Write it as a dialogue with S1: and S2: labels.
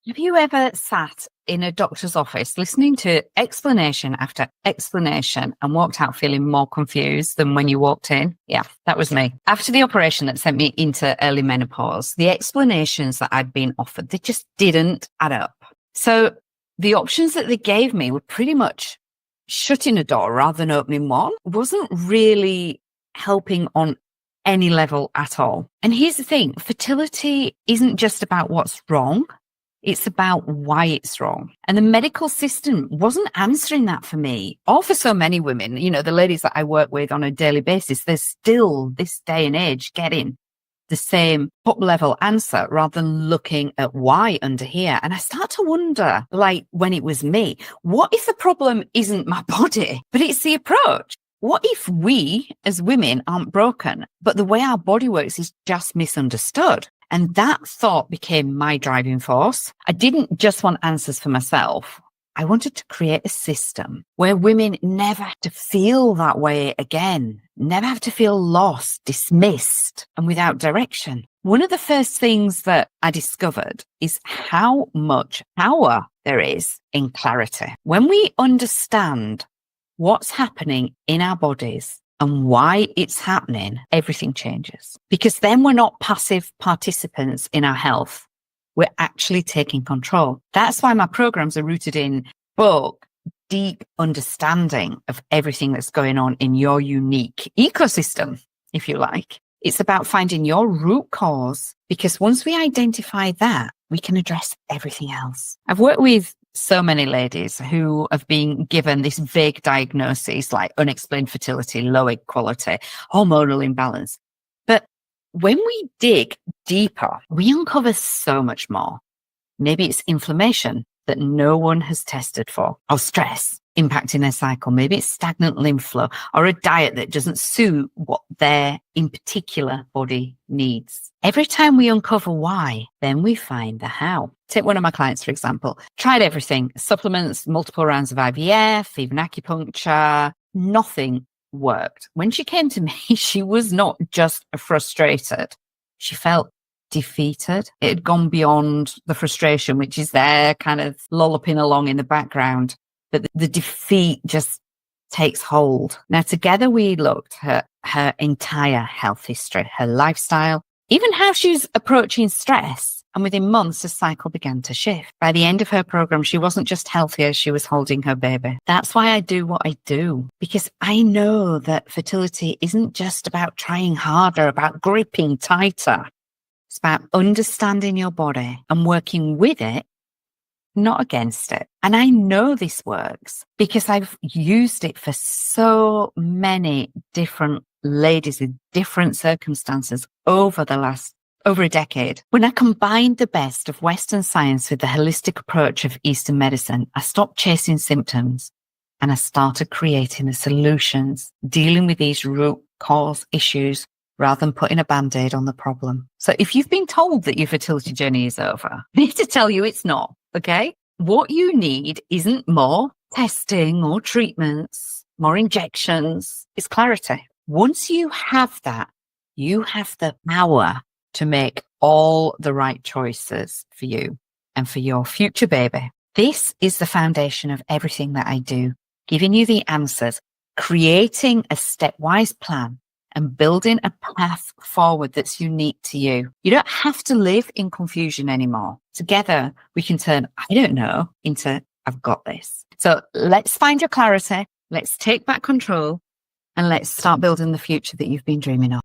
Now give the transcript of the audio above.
S1: Have you ever sat in a doctor's office listening to explanation after explanation and walked out feeling more confused than when you walked in? Yeah, that was me. After the operation that sent me into early menopause, the explanations that I'd been offered, they just didn't add up. So the options that they gave me were pretty much shutting a door rather than opening one. It wasn't really helping on any level at all. And here's the thing, fertility isn't just about what's wrong. It's about why it's wrong. And the medical system wasn't answering that for me or for so many women. You know, the ladies that I work with on a daily basis, they're still this day and age getting the same top level answer rather than looking at why under here. And I start to wonder, like when it was me, what if the problem isn't my body, but it's the approach? What if we as women aren't broken, but the way our body works is just misunderstood? And that thought became my driving force. I didn't just want answers for myself. I wanted to create a system where women never have to feel that way again, never have to feel lost, dismissed, and without direction. One of the first things that I discovered is how much power there is in clarity. When we understand what's happening in our bodies and why it's happening, everything changes. Because then we're not passive participants in our health. We're actually taking control. That's why my programs are rooted in both deep understanding of everything that's going on in your unique ecosystem, if you like. It's about finding your root cause, because once we identify that, we can address everything else. I've worked with so many ladies who have been given this vague diagnosis like unexplained fertility, low egg quality, hormonal imbalance. But when we dig deeper, we uncover so much more. Maybe it's inflammation that no one has tested for, or stress impacting their cycle. Maybe it's stagnant lymph flow, or a diet that doesn't suit what their in particular body needs. Every time we uncover why, then we find the how. Take one of my clients, for example, tried everything, supplements, multiple rounds of IVF, even acupuncture, nothing worked. When she came to me, she was not just frustrated. She felt defeated. It had gone beyond the frustration, which is there kind of lolloping along in the background. But the defeat just takes hold. Now, together we looked at her entire health history, her lifestyle, even how she's approaching stress. And within months, the cycle began to shift. By the end of her program, she wasn't just healthier, she was holding her baby. That's why I do what I do, because I know that fertility isn't just about trying harder, about gripping tighter. It's about understanding your body and working with it, not against it. And I know this works because I've used it for so many different ladies in different circumstances over a decade. When I combined the best of Western science with the holistic approach of Eastern medicine, I stopped chasing symptoms and I started creating the solutions, dealing with these root cause issues rather than putting a Band-Aid on the problem. So if you've been told that your fertility journey is over, I need to tell you it's not, okay? What you need isn't more testing or treatments, more injections. It's clarity. Once you have that, you have the power to make all the right choices for you and for your future baby. This is the foundation of everything that I do, giving you the answers, creating a stepwise plan, and building a path forward that's unique to you. You don't have to live in confusion anymore. Together, we can turn, I don't know, into I've got this. So let's find your clarity. Let's take back control and let's start building the future that you've been dreaming of.